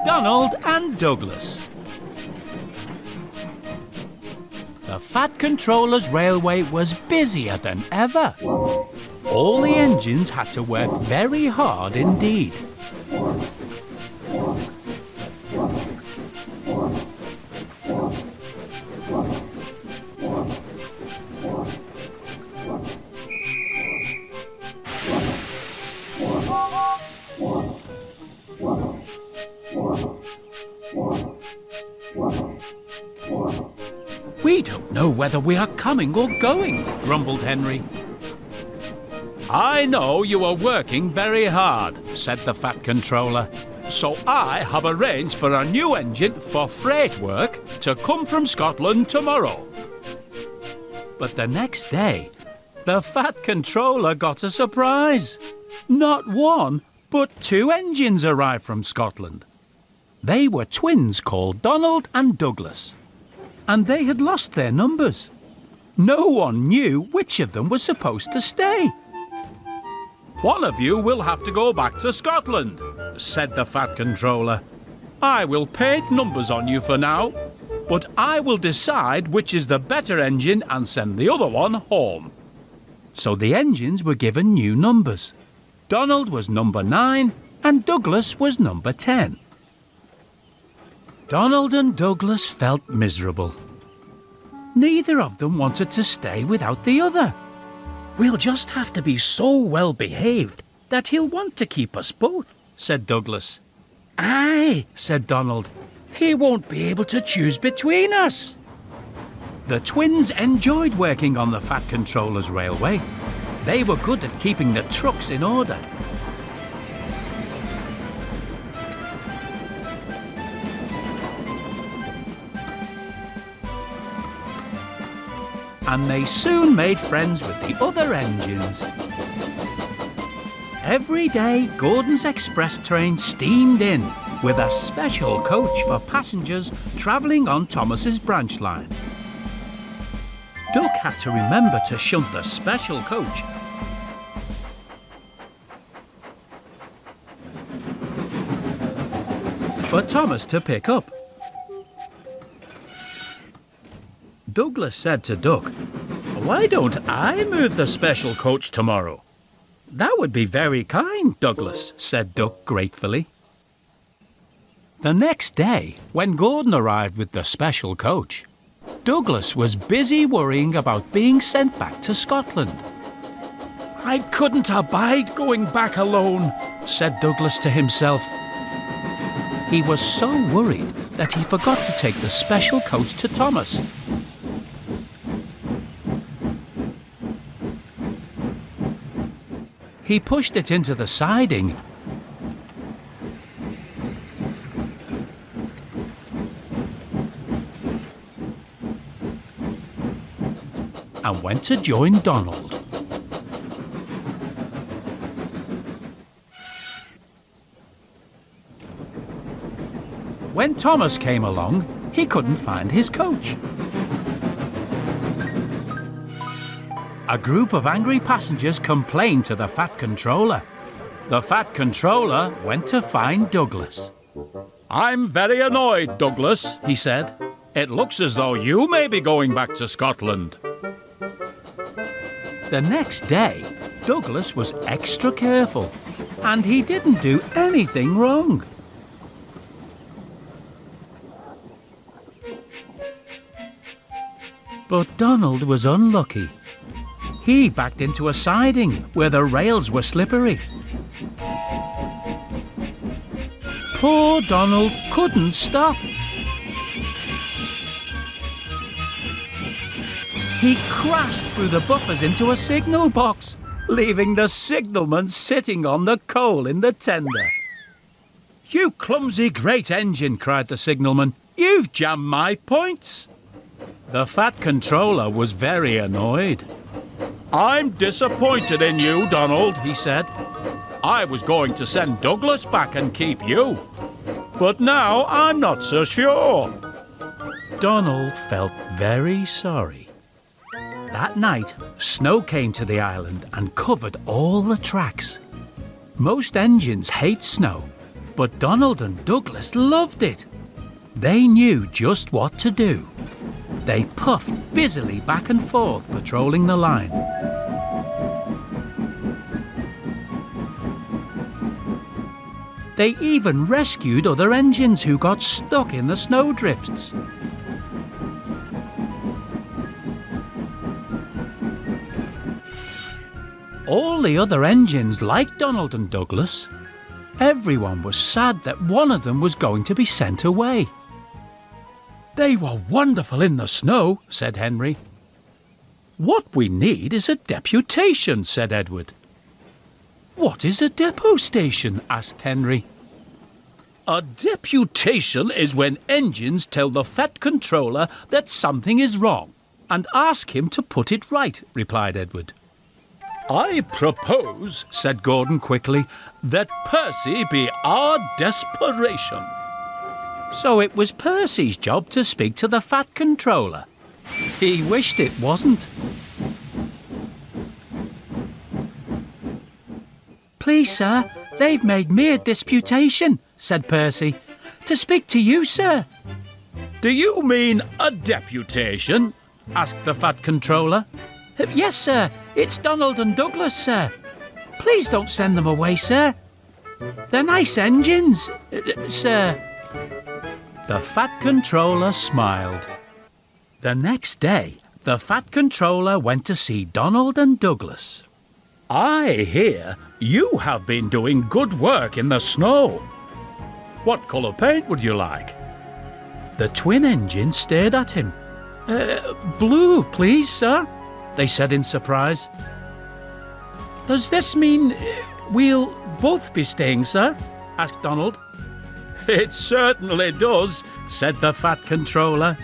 Donald and Douglas. The Fat Controller's railway was busier than ever. All the engines had to work very hard indeed. We don't know whether we are coming or going, grumbled Henry. I know you are working very hard, said the Fat Controller. So I have arranged for a new engine for freight work to come from Scotland tomorrow. But the next day, the Fat Controller got a surprise. Not one, but 2 engines arrived from Scotland. They were twins called Donald and Douglas, and they had lost their numbers. No one knew which of them was supposed to stay. One of you will have to go back to Scotland, said the Fat Controller. I will paint numbers on you for now, but I will decide which is the better engine and send the other one home. So the engines were given new numbers. Donald was number 9 and Douglas was number 10. Donald and Douglas felt miserable. Neither of them wanted to stay without the other. We'll just have to be so well behaved that he'll want to keep us both, said Douglas. Aye, said Donald. He won't be able to choose between us. The twins enjoyed working on the Fat Controller's railway. They were good at keeping the trucks in order. And they soon made friends with the other engines. Every day, Gordon's express train steamed in with a special coach for passengers travelling on Thomas's branch line. Duck had to remember to shunt the special coach. For Thomas to pick up. Douglas said to Duck, "Why don't I move the special coach tomorrow?" "That would be very kind, Douglas," said Duck gratefully. The next day, when Gordon arrived with the special coach, Douglas was busy worrying about being sent back to Scotland. "I couldn't abide going back alone," said Douglas to himself. He was so worried that he forgot to take the special coach to Thomas. He pushed it into the siding and went to join Donald. When Thomas came along, he couldn't find his coach. A group of angry passengers complained to the Fat Controller. The Fat Controller went to find Douglas. "I'm very annoyed, Douglas," he said. "It looks as though you may be going back to Scotland." The next day, Douglas was extra careful, and he didn't do anything wrong. But Donald was unlucky. He backed into a siding where the rails were slippery. Poor Donald couldn't stop. He crashed through the buffers into a signal box, leaving the signalman sitting on the coal in the tender. "You clumsy great engine," cried the signalman. "You've jammed my points." The Fat Controller was very annoyed. "I'm disappointed in you, Donald," he said. "I was going to send Douglas back and keep you, but now I'm not so sure." Donald felt very sorry. That night, snow came to the island and covered all the tracks. Most engines hate snow, but Donald and Douglas loved it. They knew just what to do. They puffed busily back and forth, patrolling the line. They even rescued other engines who got stuck in the snowdrifts. All the other engines liked Donald and Douglas. Everyone was sad that one of them was going to be sent away. "They were wonderful in the snow," said Henry. "What we need is a deputation," said Edward. "What is a depot station?" asked Henry. "A deputation is when engines tell the Fat Controller that something is wrong and ask him to put it right," replied Edward. "I propose," said Gordon quickly, "that Percy be our desperation." So it was Percy's job to speak to the Fat Controller. He wished it wasn't. "Please, sir, they've made me a disputation," said Percy. "To speak to you, sir." "Do you mean a deputation?" asked the Fat Controller. "Yes, sir. It's Donald and Douglas, sir. Please don't send them away, sir. They're nice engines, sir." The Fat Controller smiled. The next day, the Fat Controller went to see Donald and Douglas. "I hear you have been doing good work in the snow. What colour paint would you like?" The twin engines stared at him. Blue, please, sir," they said in surprise. "Does this mean we'll both be staying, sir?" asked Donald. "It certainly does," said the Fat Controller.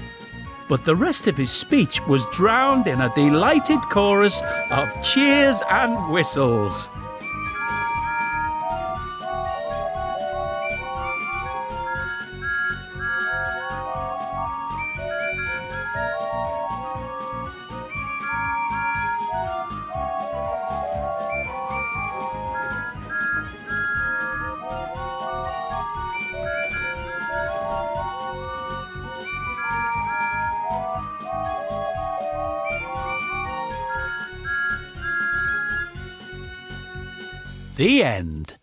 But the rest of his speech was drowned in a delighted chorus of cheers and whistles. The end.